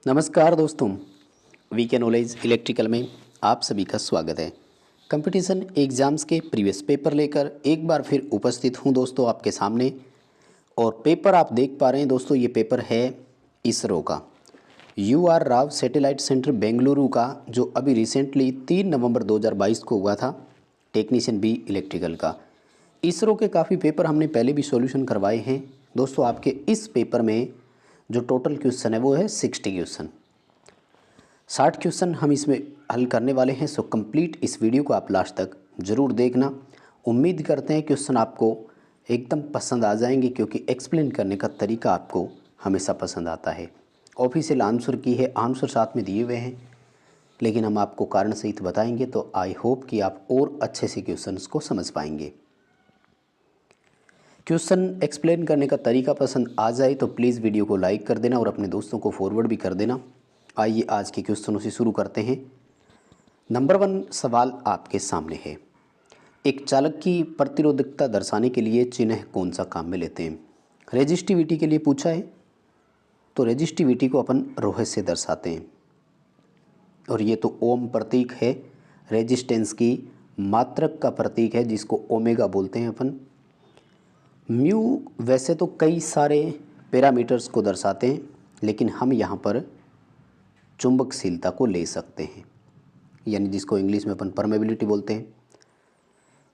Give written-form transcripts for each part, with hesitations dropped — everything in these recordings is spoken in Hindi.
नमस्कार दोस्तों, वीके नॉलेज इलेक्ट्रिकल में आप सभी का स्वागत है। कंपटीशन एग्ज़ाम्स के प्रीवियस पेपर लेकर एक बार फिर उपस्थित हूं दोस्तों आपके सामने। और पेपर आप देख पा रहे हैं दोस्तों, ये पेपर है इसरो का, UR Rao satellite centre Bengaluru का, जो अभी रिसेंटली 3 नवंबर 2022 को हुआ था, टेक्नीशियन बी इलेक्ट्रिकल का। इसरो के काफ़ी पेपर हमने पहले भी सॉल्यूशन करवाए हैं दोस्तों। आपके इस पेपर में जो टोटल क्वेश्चन है वो है 60 क्वेश्चन, 60 क्वेश्चन हम इसमें हल करने वाले हैं। सो कंप्लीट इस वीडियो को आप लास्ट तक ज़रूर देखना। उम्मीद करते हैं क्वेश्चन आपको एकदम पसंद आ जाएंगे, क्योंकि एक्सप्लेन करने का तरीका आपको हमेशा पसंद आता है। ऑफिशियल आंसर की है, आंसर साथ में दिए हुए हैं, लेकिन हम आपको कारण सहित बताएंगे, तो आई होप कि आप और अच्छे से क्वेश्चंस को समझ पाएंगे। क्वेश्चन एक्सप्लेन करने का तरीका पसंद आ जाए तो प्लीज़ वीडियो को लाइक कर देना और अपने दोस्तों को फॉरवर्ड भी कर देना। आइए आज के क्वेश्चनों से शुरू करते हैं। नंबर 1 सवाल आपके सामने है, एक चालक की प्रतिरोधकता दर्शाने के लिए चिन्ह कौन सा काम में लेते हैं? रेजिस्टिविटी के लिए पूछा है, तो रेजिस्टिविटी को अपन रोहे से दर्शाते हैं, और ये तो ओम प्रतीक है, रेजिस्टेंस की मात्रक का प्रतीक है जिसको ओमेगा बोलते हैं अपन। म्यू वैसे तो कई सारे पैरामीटर्स को दर्शाते हैं, लेकिन हम यहाँ पर चुंबकशीलता को ले सकते हैं, यानी जिसको इंग्लिश में अपन परमेबिलिटी बोलते हैं।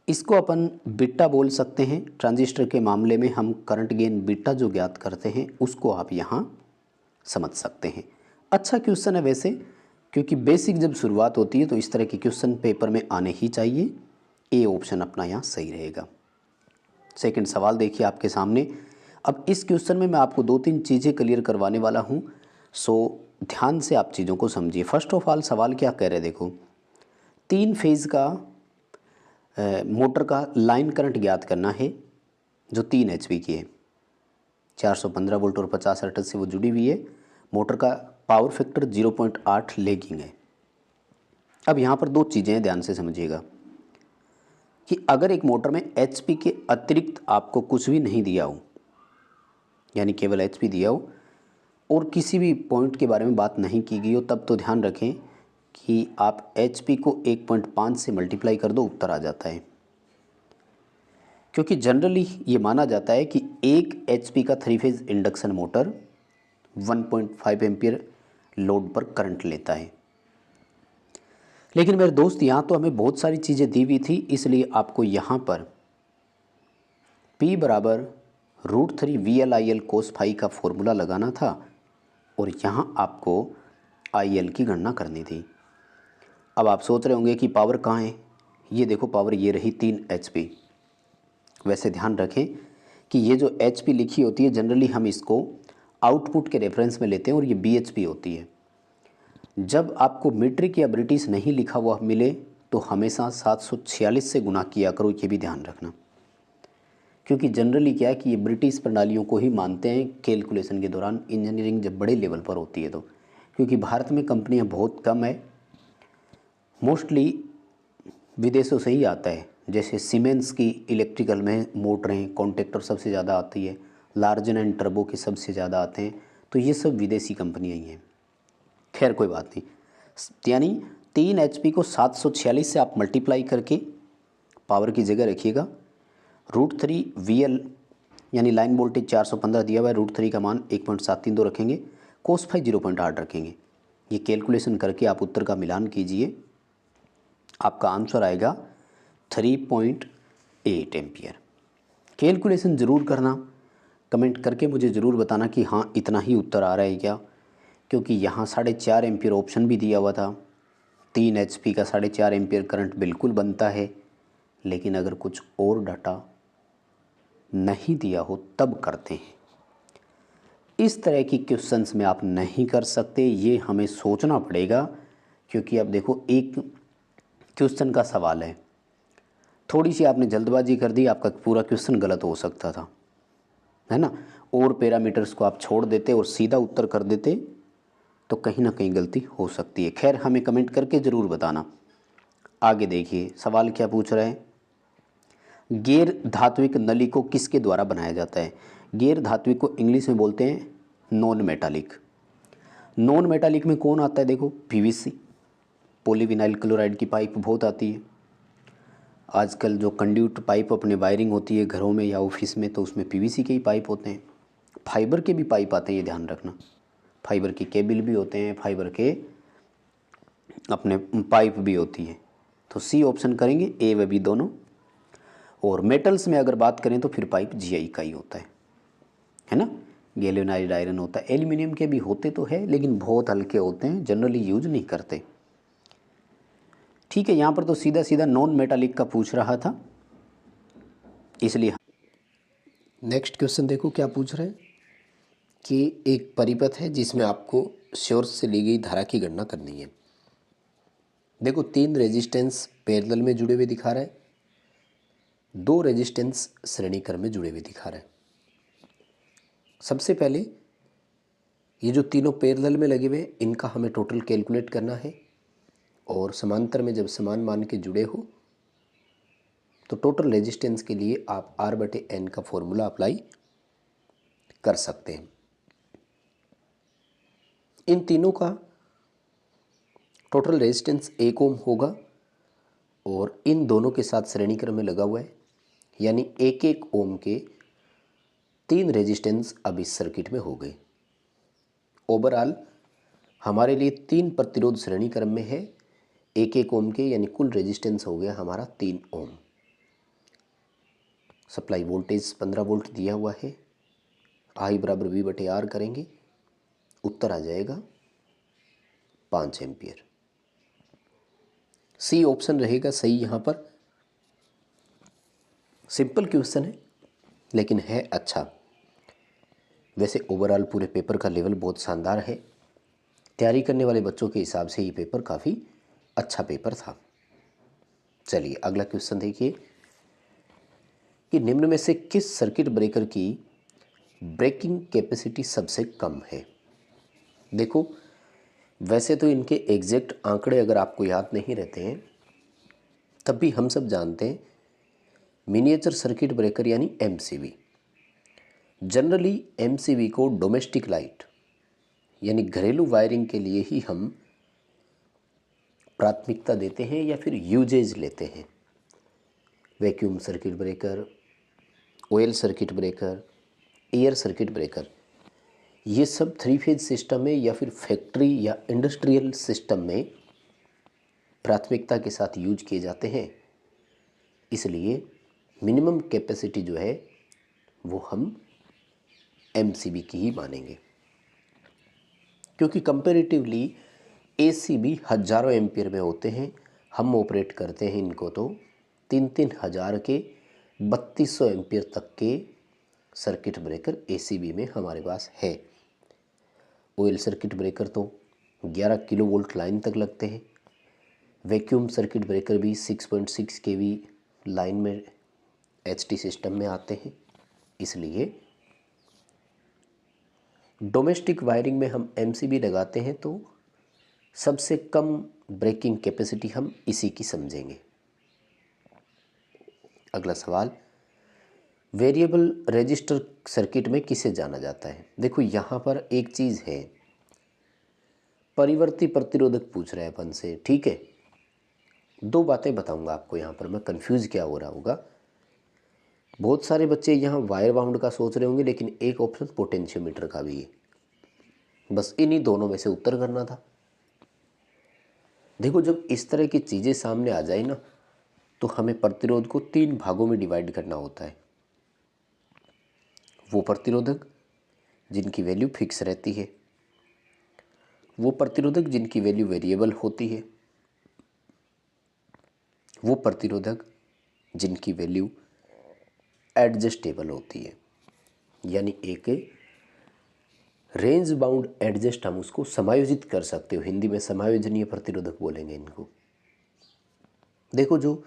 इसको अपन बीटा बोल सकते हैं। ट्रांजिस्टर के मामले में हम करंट गेन बीटा जो ज्ञात करते हैं उसको आप यहाँ समझ सकते हैं। अच्छा क्वेश्चन है वैसे, क्योंकि बेसिक जब शुरुआत होती है तो इस तरह के क्वेश्चन पेपर में आने ही चाहिए। ए ऑप्शन अपना यहाँ सही रहेगा। सेकंड सवाल देखिए आपके सामने। अब इस क्वेश्चन में मैं आपको 2-3 चीज़ें क्लियर करवाने वाला हूँ, सो ध्यान से आप चीज़ों को समझिए। फर्स्ट ऑफ ऑल सवाल क्या कह रहे हैं, देखो 3 फेज़ का मोटर का लाइन करंट ज्ञात करना है जो 3 HP की है, 415 वोल्ट और 50 हर्ट्ज से वो जुड़ी हुई है। मोटर का पावर फैक्टर 0.8 लैगिंग है। अब यहाँ पर 2 चीज़ें ध्यान से समझिएगा कि अगर एक मोटर में HP के अतिरिक्त आपको कुछ भी नहीं दिया हो, यानी केवल HP दिया हो और किसी भी पॉइंट के बारे में बात नहीं की गई हो, तब तो ध्यान रखें कि आप HP को 1.5 से मल्टीप्लाई कर दो, उत्तर आ जाता है। क्योंकि जनरली ये माना जाता है कि 1 HP का 3 phase induction motor 1.5 ampere load पर करंट लेता है। लेकिन मेरे दोस्त यहाँ तो हमें बहुत सारी चीज़ें दी हुई थी, इसलिए आपको यहाँ पर P बराबर √3 VL/IL cos फाई का फॉर्मूला लगाना था और यहाँ आपको IL की गणना करनी थी। अब आप सोच रहे होंगे कि पावर कहाँ है, ये देखो पावर ये रही 3 HP। वैसे ध्यान रखें कि ये जो HP लिखी होती है जनरली हम इसको आउटपुट के रेफरेंस में लेते हैं और ये BHP होती है। जब आपको मीट्रिक या ब्रिटिश नहीं लिखा हुआ मिले तो हमेशा 746 से गुना किया करो, ये भी ध्यान रखना। क्योंकि जनरली क्या है कि ये ब्रिटिश प्रणालियों को ही मानते हैं कैलकुलेशन के दौरान, इंजीनियरिंग जब बड़े लेवल पर होती है तो। क्योंकि भारत में कंपनियां बहुत कम है, मोस्टली विदेशों से ही आता है। जैसे सीमेंस की इलेक्ट्रिकल में मोटरें, कॉन्ट्रैक्टर सबसे ज़्यादा आती है, लार्जन एंड टर्बो के सबसे ज़्यादा आते हैं, तो ये सब विदेशी कंपनियाँ ही हैं। खैर कोई बात नहीं, यानी 3 HP को 746 से आप मल्टीप्लाई करके पावर की जगह रखिएगा। √3 VL यानी लाइन वोल्टेज 415 दिया हुआ है, √3 का मान 1.732 रखेंगे, कोस फाई 0.8 रखेंगे। ये कैलकुलेशन करके आप उत्तर का मिलान कीजिए, आपका आंसर आएगा 3.8 एम्पियर। कैलकुलेशन ज़रूर करना, कमेंट करके मुझे ज़रूर बताना कि हाँ इतना ही उत्तर आ रहा है क्या, क्योंकि यहाँ 4.5 एम्पियर ऑप्शन भी दिया हुआ था। 3 HP का 4.5 एम्पियर करंट बिल्कुल बनता है, लेकिन अगर कुछ और डाटा नहीं दिया हो तब करते हैं। इस तरह की क्वेश्चंस में आप नहीं कर सकते, ये हमें सोचना पड़ेगा। क्योंकि अब देखो एक क्वेश्चन का सवाल है, थोड़ी सी आपने जल्दबाजी कर दी, आपका पूरा क्वेश्चन गलत हो सकता था, है ना। और पैरामीटर्स को आप छोड़ देते और सीधा उत्तर कर देते तो कहीं ना कहीं गलती हो सकती है। खैर हमें कमेंट करके ज़रूर बताना। आगे देखिए सवाल क्या पूछ रहा है, गैर धात्विक नली को किसके द्वारा बनाया जाता है? गैर धात्विक को इंग्लिश में बोलते हैं नॉन मेटालिक। नॉन मेटालिक में कौन आता है? देखो पीवीसी, पॉलीविनाइल क्लोराइड की पाइप बहुत आती है। आजकल जो कंड्यूट पाइप अपने वायरिंग होती है घरों में या ऑफिस में, तो उसमें पीवीसी के ही पाइप होते हैं। फाइबर के भी पाइप आते हैं, ये ध्यान रखना। फाइबर की केबल भी होते हैं, फाइबर के अपने पाइप भी होती है। तो सी ऑप्शन करेंगे, ए व बी दोनों। और मेटल्स में अगर बात करें तो फिर पाइप जीआई का ही होता है ना। गैल्वेनाइज्ड आयरन होता है, एल्यूमिनियम के भी होते तो है लेकिन बहुत हल्के होते हैं, जनरली यूज नहीं करते। ठीक है, यहाँ पर तो सीधा सीधा नॉन मेटालिक का पूछ रहा था, इसलिए। नेक्स्ट क्वेश्चन देखो क्या पूछ रहे हैं कि एक परिपथ है जिसमें आपको सोर्स से ली गई धारा की गणना करनी है। देखो 3 रेजिस्टेंस पैरेलल में जुड़े हुए दिखा रहा है, 2 रेजिस्टेंस श्रेणी क्रम में जुड़े हुए दिखा रहा है। सबसे पहले ये जो तीनों पैरेलल में लगे हुए इनका हमें टोटल कैलकुलेट करना है, और समांतर में जब समान मान के जुड़े हो तो टोटल रेजिस्टेंस के लिए आप R/N का फॉर्मूला अप्लाई कर सकते हैं। इन तीनों का टोटल रेजिस्टेंस 1 ओम होगा और इन दोनों के साथ श्रेणी क्रम में लगा हुआ है, यानी 1-1 ओम के 3 रेजिस्टेंस अब इस सर्किट में हो गए। ओवरऑल हमारे लिए 3 प्रतिरोध श्रेणी क्रम में है 1-1 ओम के, यानी कुल रेजिस्टेंस हो गया हमारा 3 ओम। सप्लाई वोल्टेज 15 वोल्ट दिया हुआ है। I बराबर V/R करेंगे, उत्तर आ जाएगा 5 एम्पियर। सी ऑप्शन रहेगा सही यहाँ पर। सिंपल क्वेश्चन है लेकिन है अच्छा। वैसे ओवरऑल पूरे पेपर का लेवल बहुत शानदार है। तैयारी करने वाले बच्चों के हिसाब से ये पेपर काफ़ी अच्छा पेपर था। चलिए अगला क्वेश्चन देखिए कि निम्न में से किस सर्किट ब्रेकर की ब्रेकिंग कैपेसिटी सबसे कम है। देखो वैसे तो इनके एग्जैक्ट आंकड़े अगर आपको याद नहीं रहते हैं तब भी हम सब जानते हैं मिनिएचर सर्किट ब्रेकर यानी एमसीबी। जनरली एमसीबी को डोमेस्टिक लाइट यानी घरेलू वायरिंग के लिए ही हम प्राथमिकता देते हैं या फिर यूजेज लेते हैं। Vacuum circuit breaker, oil circuit breaker, air circuit breaker, ये सब 3 फेज सिस्टम में या फिर फैक्ट्री या इंडस्ट्रियल सिस्टम में प्राथमिकता के साथ यूज किए जाते हैं। इसलिए मिनिमम कैपेसिटी जो है वो हम एमसीबी की ही मानेंगे, क्योंकि कंपैरेटिवली एसीबी हज़ारों एम्पियर में होते हैं। हम ऑपरेट करते हैं इनको तो 3-3 हज़ार के 3200 एम्पियर तक के सर्किट ब्रेकर एसीबी में हमारे पास है। ऑयल सर्किट ब्रेकर तो 11 किलो वोल्ट लाइन तक लगते हैं। वैक्यूम सर्किट ब्रेकर भी 6.6 केवी लाइन में एचटी सिस्टम में आते हैं। इसलिए डोमेस्टिक वायरिंग में हम एमसीबी लगाते हैं तो सबसे कम ब्रेकिंग कैपेसिटी हम इसी की समझेंगे। अगला सवाल, वेरिएबल रेजिस्टर सर्किट में किसे जाना जाता है। देखो यहाँ पर एक चीज़ है, परिवर्ती प्रतिरोधक पूछ रहे हैं अपन से। ठीक है, 2 बातें बताऊंगा आपको यहाँ पर, मैं कंफ्यूज क्या हो रहा होगा। बहुत सारे बच्चे यहाँ वायर बाउंड का सोच रहे होंगे, लेकिन एक ऑप्शन पोटेंशियोमीटर का भी है। बस इन्हीं दोनों में से उत्तर करना था। देखो जब इस तरह की चीज़ें सामने आ जाए ना तो हमें प्रतिरोध को 3 भागों में डिवाइड करना होता है। वो प्रतिरोधक जिनकी वैल्यू फिक्स रहती है, वो प्रतिरोधक जिनकी वैल्यू वेरिएबल होती है, वो प्रतिरोधक जिनकी वैल्यू एडजस्टेबल होती है। यानी एक रेंज बाउंड एडजस्ट हम उसको समायोजित कर सकते हो, हिंदी में समायोजनीय प्रतिरोधक बोलेंगे इनको। देखो जो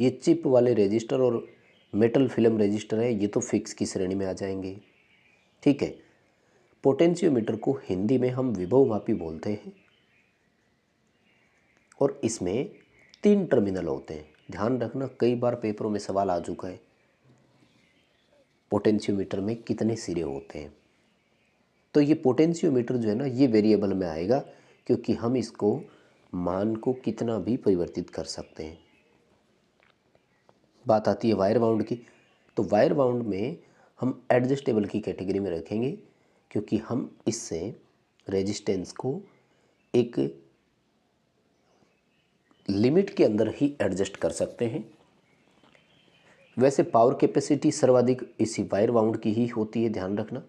ये चिप वाले रजिस्टर और मेटल फिल्म रजिस्टर है ये तो फिक्स की श्रेणी में आ जाएंगे। ठीक है, पोटेंशियोमीटर को हिंदी में हम विभवमापी बोलते हैं और इसमें 3 टर्मिनल होते हैं। ध्यान रखना, कई बार पेपरों में सवाल आ चुका है पोटेंशियोमीटर में कितने सिरे होते हैं। तो ये पोटेंशियोमीटर जो है ना ये वेरिएबल में आएगा, क्योंकि हम इसको मान को कितना भी परिवर्तित कर सकते हैं। बात आती है वायर बाउंड की, तो वायर बाउंड में हम एडजस्टेबल की कैटेगरी में रखेंगे, क्योंकि हम इससे रेजिस्टेंस को एक लिमिट के अंदर ही एडजस्ट कर सकते हैं। वैसे पावर कैपेसिटी सर्वाधिक इसी वायर बाउंड की ही होती है, ध्यान रखना,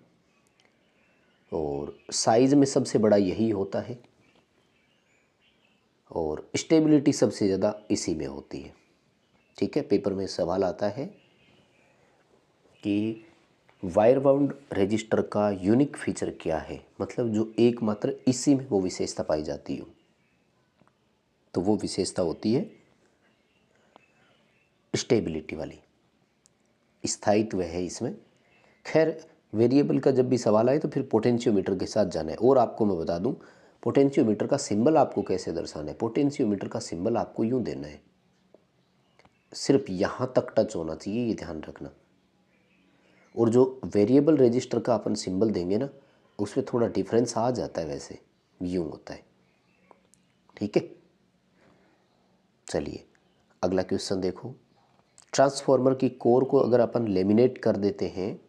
और साइज में सबसे बड़ा यही होता है, और स्टेबिलिटी सबसे ज़्यादा इसी में होती है। ठीक है, पेपर में सवाल आता है कि वायर बाउंड रजिस्टर का यूनिक फीचर क्या है, मतलब जो एकमात्र इसी में वो विशेषता पाई जाती हो, तो वो विशेषता होती है स्टेबिलिटी वाली, स्थायित्व है इसमें। खैर, वेरिएबल का जब भी सवाल आए तो फिर पोटेंशियोमीटर के साथ जाना है। और आपको मैं बता दूं पोटेंशियोमीटर का सिंबल आपको कैसे दर्शाना है। पोटेंशियोमीटर का सिंबल आपको यूं देना है, सिर्फ यहाँ तक टच होना चाहिए, ये ध्यान रखना। और जो वेरिएबल रजिस्टर का अपन सिंबल देंगे ना, उसमें थोड़ा डिफरेंस आ जाता है, वैसे यूं होता है। ठीक है, चलिए अगला क्वेश्चन देखो। ट्रांसफार्मर की कोर को अगर अपन लेमिनेट कर देते हैं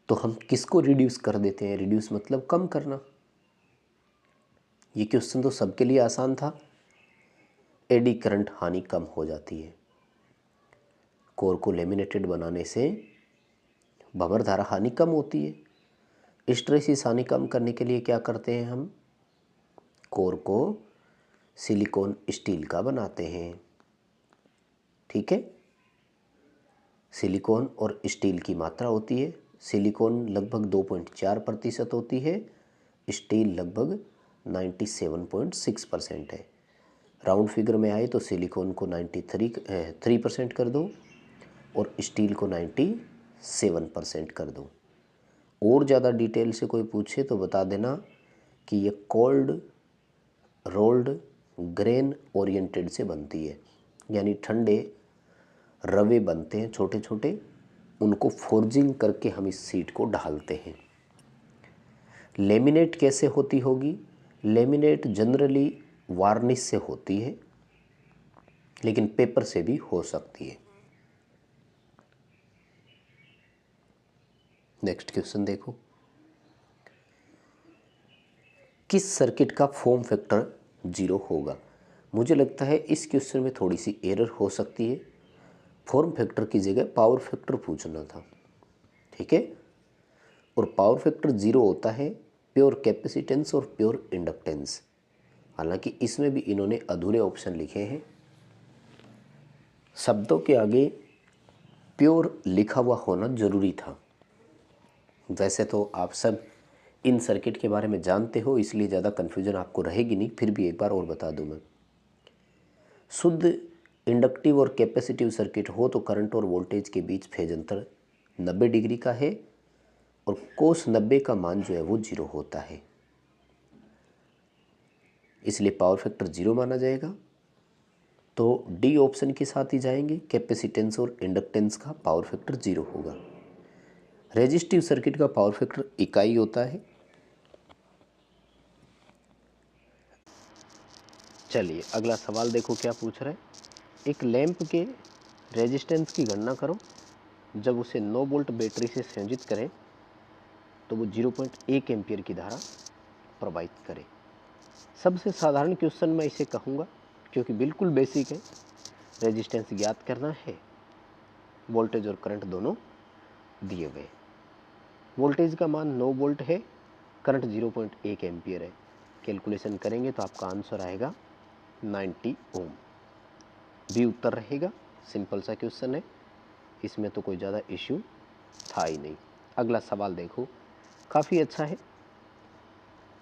तो हम किसको रिड्यूस कर देते हैं? रिड्यूस मतलब कम करना। ये क्वेश्चन तो सबके लिए आसान था। एडी करंट हानि कम हो जाती है। कोर को लेमिनेटेड बनाने से भंवर धारा हानि कम होती है। हिस्टैरिसीस हानि कम करने के लिए क्या करते हैं हम? कोर को सिलिकॉन स्टील का बनाते हैं। ठीक है, सिलिकॉन और स्टील की मात्रा होती है। सिलिकॉन लगभग 2.4% होती है, स्टील लगभग 97.6% है। राउंड फिगर में आए तो सिलिकॉन को 93% कर दो और स्टील को 97% कर दो। और ज़्यादा डिटेल से कोई पूछे तो बता देना कि ये कोल्ड रोल्ड ग्रेन ओरिएंटेड से बनती है, यानी ठंडे रवे बनते हैं छोटे छोटे, उनको फोर्जिंग करके हम इस सीट को ढालते हैं। लेमिनेट कैसे होती होगी? लेमिनेट जनरली वार्निश से होती है, लेकिन पेपर से भी हो सकती है। नेक्स्ट क्वेश्चन देखो। किस सर्किट का फॉर्म फैक्टर 0 होगा? मुझे लगता है इस क्वेश्चन में थोड़ी सी एरर हो सकती है। फॉर्म फैक्टर की जगह पावर फैक्टर पूछना था। ठीक है, और पावर फैक्टर 0 होता है प्योर कैपेसिटेंस और प्योर इंडक्टेंस। हालांकि इसमें भी इन्होंने अधूरे ऑप्शन लिखे हैं। शब्दों के आगे प्योर लिखा हुआ होना जरूरी था। वैसे तो आप सब इन सर्किट के बारे में जानते हो, इसलिए ज़्यादा कन्फ्यूजन आपको रहेगी नहीं, फिर भी एक बार और बता दूं मैं। शुद्ध इंडक्टिव और कैपेसिटिव सर्किट हो तो करंट और वोल्टेज के बीच फेज अंतर 90 डिग्री का है और कोस 90 का मान जो है वो 0 होता है, इसलिए पावर फैक्टर 0 माना जाएगा। तो डी ऑप्शन के साथ ही जाएंगे, कैपेसिटेंस और इंडक्टेंस का पावर फैक्टर 0 होगा। रेजिस्टिव सर्किट का पावर फैक्टर इकाई होता है। चलिए अगला सवाल देखो क्या पूछ रहा है। एक लैंप के रेजिस्टेंस की गणना करो जब उसे 9 वोल्ट बैटरी से संयोजित करें तो वो 0.1 एम्पियर की धारा प्रवाहित करे। सबसे साधारण क्वेश्चन मैं इसे कहूँगा, क्योंकि बिल्कुल बेसिक है। रेजिस्टेंस ज्ञात करना है, वोल्टेज और करंट दोनों दिए हुए। वोल्टेज का मान 9 वोल्ट है, करंट 0.1 एम्पियर है। कैलकुलेशन करेंगे तो आपका आंसर आएगा 90 ओम। भी उत्तर रहेगा। सिंपल सा क्वेश्चन है, इसमें तो कोई ज़्यादा इश्यू था ही नहीं। अगला सवाल देखो, काफ़ी अच्छा है।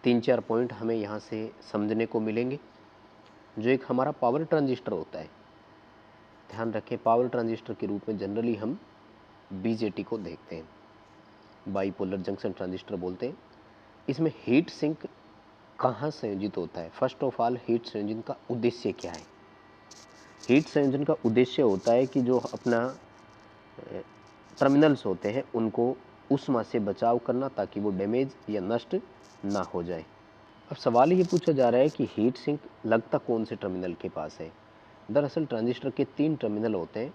3-4 पॉइंट हमें यहाँ से समझने को मिलेंगे। जो एक हमारा पावर ट्रांजिस्टर होता है, ध्यान रखें, पावर ट्रांजिस्टर के रूप में जनरली हम बीजेटी को देखते हैं, बाईपोलर जंक्शन ट्रांजिस्टर बोलते हैं। इसमें हीट सिंक कहाँ संयोजित होता है? फर्स्ट ऑफ ऑल, हीट संयोजन का उद्देश्य क्या है? हीट संयोजन का उद्देश्य होता है कि जो अपना टर्मिनल्स होते हैं उनको ऊष्मा से बचाव करना ताकि वो डैमेज या नष्ट ना हो जाए। अब सवाल ये पूछा जा रहा है कि हीट सिंक लगता कौन से टर्मिनल के पास है। दरअसल ट्रांजिस्टर के 3 टर्मिनल होते हैं,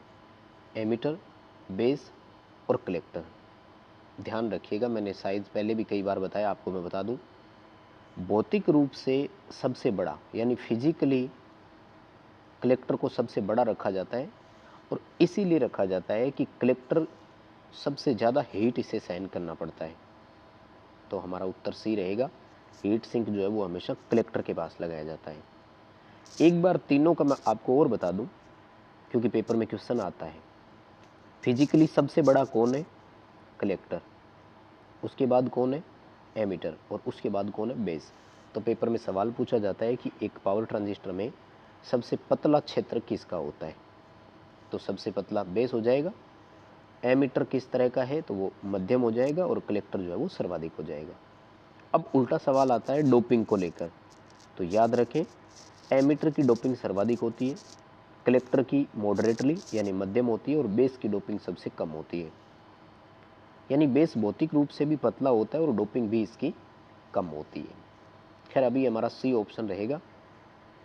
एमिटर, बेस और कलेक्टर। ध्यान रखिएगा, मैंने साइज पहले भी कई बार बताया, आपको मैं बता दूं। भौतिक रूप से सबसे बड़ा यानी फिजिकली कलेक्टर को सबसे बड़ा रखा जाता है और इसीलिए रखा जाता है कि कलेक्टर सबसे ज़्यादा हीट इसे सहन करना पड़ता है। तो हमारा उत्तर सी रहेगा, हीट सिंक जो है वो हमेशा कलेक्टर के पास लगाया जाता है। एक बार तीनों का मैं आपको और बता दूं, क्योंकि पेपर में क्वेश्चन आता है। फिजिकली सबसे बड़ा कौन है? कलेक्टर। उसके बाद कौन है? एमिटर। और उसके बाद कौन है? बेस। तो पेपर में सवाल पूछा जाता है कि एक पावर ट्रांजिस्टर में सबसे पतला क्षेत्र किसका होता है? तो सबसे पतला बेस हो जाएगा। एमिटर किस तरह का है? तो वो मध्यम हो जाएगा और कलेक्टर जो है वो सर्वाधिक हो जाएगा। अब उल्टा सवाल आता है डोपिंग को लेकर। तो याद रखें, एमिटर की डोपिंग सर्वाधिक होती है, कलेक्टर की मॉडरेटली यानी मध्यम होती है और बेस की डोपिंग सबसे कम होती है। यानी बेस भौतिक रूप से भी पतला होता है और डोपिंग भी इसकी कम होती है। खैर, अभी हमारा सी ऑप्शन रहेगा,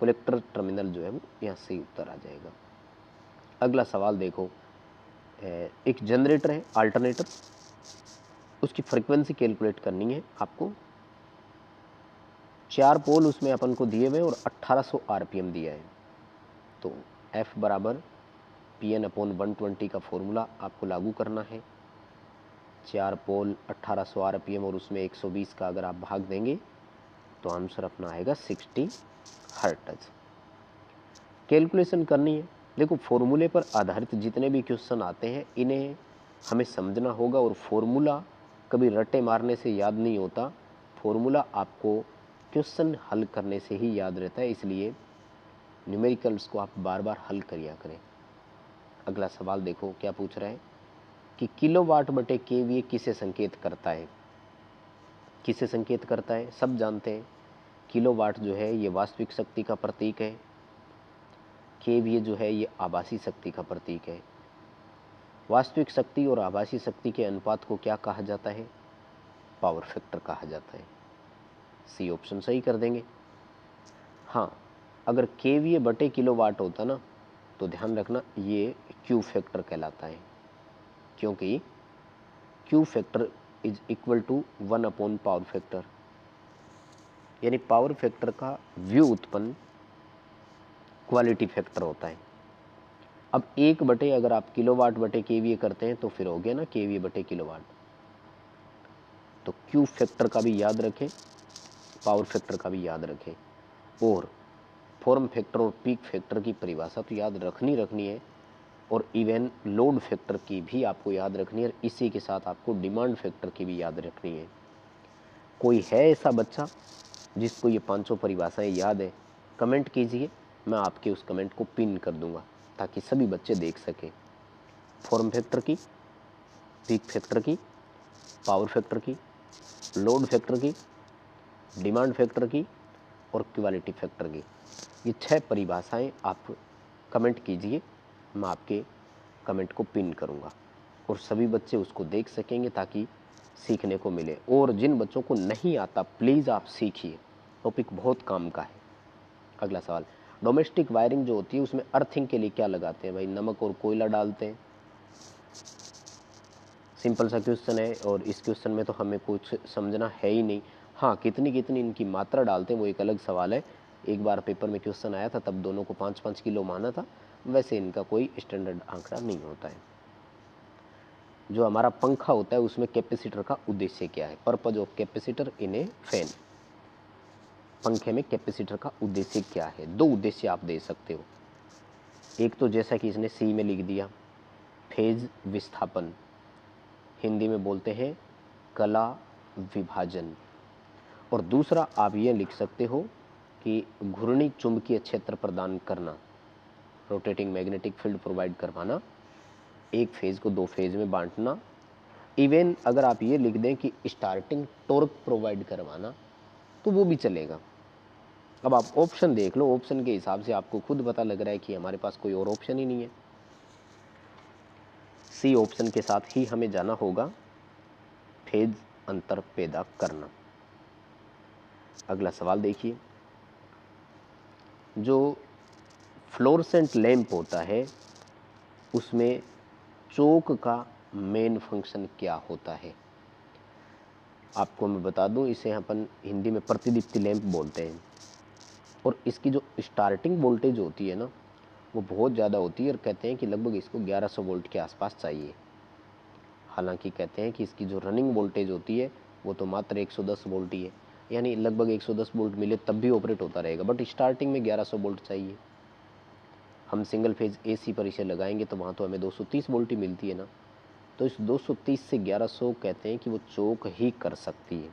कलेक्टर टर्मिनल जो है वो यहाँ सी उत्तर आ जाएगा। अगला सवाल देखो, एक जनरेटर है अल्टरनेटर, उसकी फ्रीक्वेंसी कैलकुलेट करनी है आपको। 4 पोल उसमें अपन को दिए हुए और 1800 आरपीएम दिया है। तो F बराबर PN/120 का फॉर्मूला आपको लागू करना है। 4 पोल 1800 आरपीएम और उसमें 120 का अगर आप भाग देंगे तो आंसर अपना आएगा 60 हर्ट्ज। कैलकुलेशन करनी है। देखो, फॉर्मूले पर आधारित जितने भी क्वेश्चन आते हैं इन्हें हमें समझना होगा और फॉर्मूला कभी रट्टे मारने से याद नहीं होता। फॉर्मूला आपको क्वेश्चन हल करने से ही याद रहता है, इसलिए न्यूमेरिकल्स को आप बार बार हल करिया करें। अगला सवाल देखो क्या पूछ रहा है कि किलोवाट बटे केवीए किसे संकेत करता है? किसे संकेत करता है? सब जानते हैं, किलोवाट जो है ये वास्तविक शक्ति का प्रतीक है, केवीए जो है ये आभासी शक्ति का प्रतीक है। वास्तविक शक्ति और आभासी शक्ति के अनुपात को क्या कहा जाता है? पावर फैक्टर कहा जाता है। सी ऑप्शन सही कर देंगे। हाँ, अगर केवीए बटे किलोवाट होता ना तो ध्यान रखना ये क्यू फैक्टर कहलाता है, क्योंकि Q factor is equal to 1 power factor, यानी पावर फैक्टर का व्युत्पन्न क्वालिटी फैक्टर होता है। अब 1 बटे अगर आप किलोवाट बटे केवीए करते हैं तो फिर हो गया ना केवीए बटे किलोवाट। तो क्यू फैक्टर का भी याद रखें, पावर फैक्टर का भी याद रखें, और फॉर्म फैक्टर और पीक फैक्टर की परिभाषा तो याद रखनी है, और इवन लोड फैक्टर की भी आपको याद रखनी है, और इसी के साथ आपको डिमांड फैक्टर की भी याद रखनी है। कोई है ऐसा बच्चा जिसको ये 500 परिभाषाएं याद है? कमेंट कीजिए, मैं आपके उस कमेंट को पिन कर दूंगा ताकि सभी बच्चे देख सकें। फॉर्म फैक्टर की, पीक फैक्टर की, पावर फैक्टर की, लोड फैक्टर की, डिमांड फैक्टर की और क्वालिटी फैक्टर की, ये 6 परिभाषाएं आप कमेंट कीजिए, मैं आपके कमेंट को पिन करूंगा और सभी बच्चे उसको देख सकेंगे ताकि सीखने को मिले। और जिन बच्चों को नहीं आता प्लीज़ आप सीखिए, टॉपिक बहुत काम का है। अगला सवाल, डोमेस्टिक वायरिंग जो होती है उसमें अर्थिंग के लिए क्या लगाते हैं? भाई नमक और कोयला डालते हैं। सिंपल सा क्वेश्चन है और इस क्वेश्चन में तो हमें कुछ समझना है ही नहीं। हाँ, कितनी कितनी इनकी मात्रा डालते हैं वो एक अलग सवाल है। एक बार पेपर में क्वेश्चन आया था तब दोनों को 5-5 किलो माना था, वैसे इनका कोई स्टैंडर्ड आंकड़ा नहीं होता है। जो हमारा पंखा होता है उसमें कैपेसिटर का उद्देश्य क्या है? Purpose of capacitor in A fan. पंखे में कैपेसिटर का उद्देश्य क्या है? 2 उद्देश्य आप दे सकते हो। एक तो जैसा कि इसने सी में लिख दिया, फेज विस्थापन, हिंदी में बोलते हैं कला विभाजन। और दूसरा आप ये लिख सकते हो कि घूर्णी चुंबकीय क्षेत्र प्रदान करना, रोटेटिंग मैग्नेटिक फील्ड प्रोवाइड करवाना, एक फेज को 2 फेज में बांटना। इवन अगर आप ये लिख दें कि स्टार्टिंग टॉर्क प्रोवाइड करवाना तो वो भी चलेगा। अब आप ऑप्शन देख लो, ऑप्शन के हिसाब से आपको खुद पता लग रहा है कि हमारे पास कोई और ऑप्शन ही नहीं है। सी ऑप्शन के साथ ही हमें जाना होगा। फेज अंतर पैदा करना। अगला सवाल देखिए, जो फ्लोरेसेंट लैंप होता है उसमें चोक का मेन फंक्शन क्या होता है? आपको मैं बता दूं, इसे अपन हिंदी में प्रतिदीप्ति लैंप बोलते हैं। और इसकी जो स्टार्टिंग वोल्टेज होती है ना, वो बहुत ज़्यादा होती है और कहते हैं कि लगभग इसको 1100 वोल्ट के आसपास चाहिए। हालांकि कहते हैं कि इसकी जो रनिंग वोल्टेज होती है वो तो मात्र 110 वोल्ट ही है, यानी लगभग 110 वोल्ट मिले तब भी ऑपरेट होता रहेगा, बट स्टार्टिंग में 1100 वोल्ट चाहिए। हम सिंगल फेज एसी पर इसे लगाएंगे तो वहाँ तो हमें 230 वोल्ट ही मिलती है ना, तो इस 230 से 1100 कहते हैं कि वो चोक ही कर सकती है।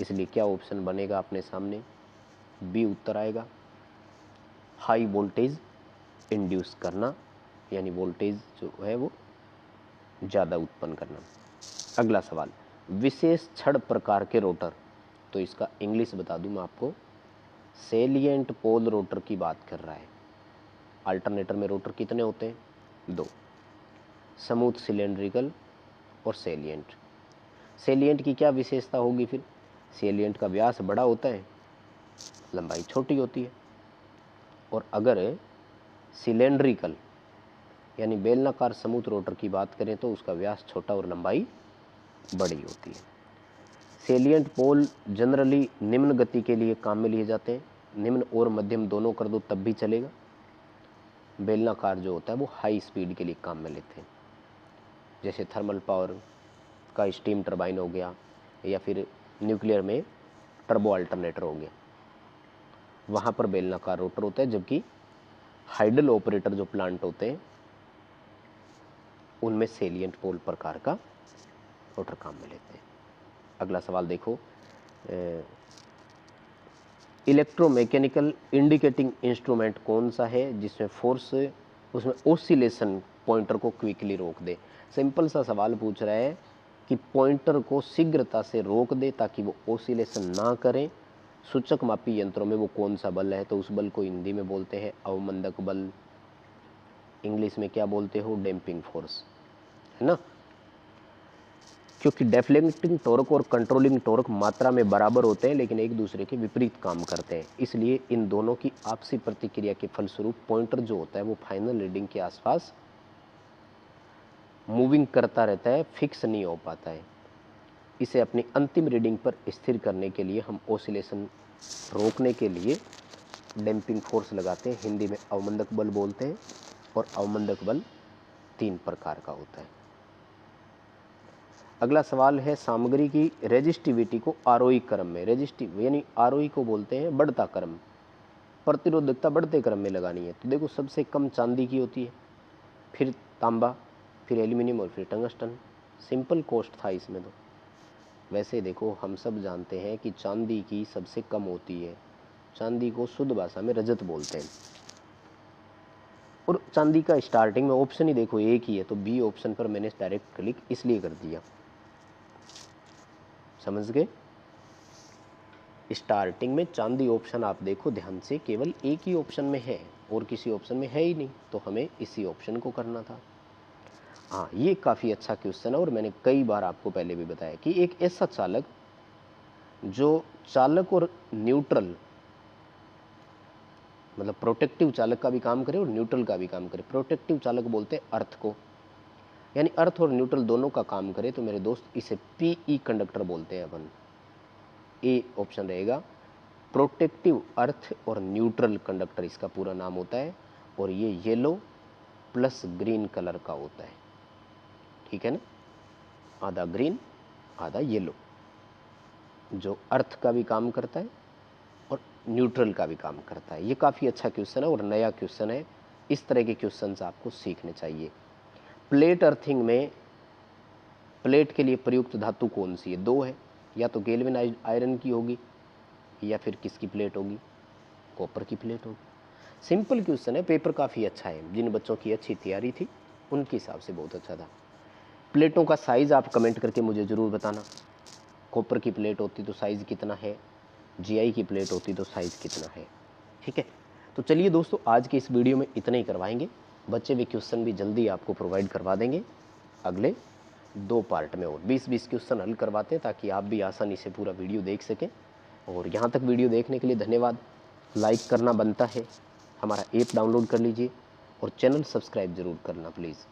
इसलिए क्या ऑप्शन बनेगा अपने सामने? बी उत्तर आएगा, हाई वोल्टेज इंड्यूस करना, यानी वोल्टेज जो है वो ज़्यादा उत्पन्न करना। अगला सवाल, विशेष छड़ प्रकार के रोटर, तो इसका इंग्लिश बता दूं मैं आपको, सेलिएंट पोल रोटर की बात कर रहा है। अल्टरनेटर में रोटर कितने होते हैं? 2, स्मूथ सिलेंड्रिकल और सेलिएंट। सेलिएंट की क्या विशेषता होगी फिर? सेलिएंट का व्यास बड़ा होता है, लंबाई छोटी होती है। और अगर सिलेंड्रिकल यानी बेलनाकार स्मूथ रोटर की बात करें तो उसका व्यास छोटा और लंबाई बड़ी होती है। सेलिएंट पोल जनरली निम्न गति के लिए काम में लिए जाते हैं, निम्न और मध्यम दोनों कर दो तब भी चलेगा। बेलनाकार जो होता है वो हाई स्पीड के लिए काम में लेते हैं, जैसे थर्मल पावर का स्टीम टरबाइन हो गया, या फिर न्यूक्लियर में टर्बो अल्टरनेटर हो गया, वहाँ पर बेलनाकार रोटर होता है। जबकि हाइडल ऑपरेटर जो प्लांट होते हैं उनमें सेलिएंट पोल प्रकार का रोटर काम में लेते हैं। अगला सवाल देखो, इलेक्ट्रोमैकेनिकल इंडिकेटिंग इंस्ट्रूमेंट कौन सा है जिसमें फोर्स उसमें ओसिलेशन पॉइंटर को क्विकली रोक दे? सिंपल सा सवाल पूछ रहा है कि पॉइंटर को शीघ्रता से रोक दे ताकि वो ओसिलेशन ना करें। सूचक मापी यंत्रों में वो कौन सा बल है? तो उस बल को हिंदी में बोलते हैं अवमंदक बल, इंग्लिश में क्या बोलते हो? डैम्पिंग फोर्स, है ना। क्योंकि डेफ्लेक्टिंग टॉर्क और कंट्रोलिंग टॉर्क मात्रा में बराबर होते हैं लेकिन एक दूसरे के विपरीत काम करते हैं, इसलिए इन दोनों की आपसी प्रतिक्रिया के फलस्वरूप पॉइंटर जो होता है वो फाइनल रीडिंग के आसपास मूविंग करता रहता है, फिक्स नहीं हो पाता है। इसे अपनी अंतिम रीडिंग पर स्थिर करने के लिए हम ओसिलेशन रोकने के लिए डैम्पिंग फोर्स लगाते हैं, हिंदी में अवमंदक बल बोलते हैं। और अवमंदक बल 3 प्रकार का होता है। अगला सवाल है, सामग्री की रेजिस्टिविटी को आरोही क्रम में, रेजिस्टिव यानी आरोही को बोलते हैं बढ़ता क्रम, प्रतिरोधकता बढ़ते क्रम में लगानी है। तो देखो, सबसे कम चांदी की होती है, फिर तांबा, फिर एल्यूमिनियम और फिर टंगस्टन। सिंपल कॉस्ट था इसमें। तो वैसे देखो, हम सब जानते हैं कि चांदी की सबसे कम होती है, चांदी को शुद्ध भाषा में रजत बोलते हैं। और चांदी का स्टार्टिंग में ऑप्शन ही देखो एक ही है, तो बी ऑप्शन पर मैंने डायरेक्ट क्लिक इसलिए कर दिया, समझ गए। स्टार्टिंग में चांदी ऑप्शन आप देखो ध्यान से, केवल एक ही ऑप्शन में है और किसी ऑप्शन में है ही नहीं, तो हमें इसी ऑप्शन को करना था। हाँ, ये काफ़ी अच्छा क्वेश्चन है और मैंने कई बार आपको पहले भी बताया कि एक ऐसा चालक जो चालक और न्यूट्रल, मतलब प्रोटेक्टिव चालक का भी काम करे और न्यूट्रल का भी काम करे। प्रोटेक्टिव चालक बोलते हैं अर्थ को, यानी अर्थ और न्यूट्रल दोनों का काम करे, तो मेरे दोस्त इसे पीई कंडक्टर बोलते हैं अपन। ए ऑप्शन रहेगा, प्रोटेक्टिव अर्थ और न्यूट्रल कंडक्टर इसका पूरा नाम होता है। और ये येलो प्लस ग्रीन कलर का होता है, ठीक है ना, आधा ग्रीन आधा येलो, जो अर्थ का भी काम करता है और न्यूट्रल का भी काम करता है। ये काफ़ी अच्छा क्वेश्चन है और नया क्वेश्चन है, इस तरह के क्वेश्चंस आपको सीखने चाहिए। प्लेट अर्थिंग में प्लेट के लिए प्रयुक्त धातु कौन सी है? 2 है, या तो गैल्वेनाइज्ड आयरन की होगी या फिर किसकी प्लेट होगी? कॉपर की प्लेट होगी। सिंपल क्वेश्चन है, पेपर काफ़ी अच्छा है, जिन बच्चों की अच्छी तैयारी थी उनके हिसाब से बहुत अच्छा था। प्लेटों का साइज़ आप कमेंट करके मुझे ज़रूर बताना। कॉपर की प्लेट होती तो साइज़ कितना है, जीआई की प्लेट होती तो साइज़ कितना है, ठीक है। तो चलिए दोस्तों, आज के इस वीडियो में इतना ही करवाएंगे, बच्चे भी क्वेश्चन भी जल्दी आपको प्रोवाइड करवा देंगे अगले 2 पार्ट में और 20-20 क्वेश्चन हल करवाते हैं ताकि आप भी आसानी से पूरा वीडियो देख सकें। और यहाँ तक वीडियो देखने के लिए धन्यवाद। लाइक करना बनता है, हमारा ऐप डाउनलोड कर लीजिए और चैनल सब्सक्राइब ज़रूर करना प्लीज़।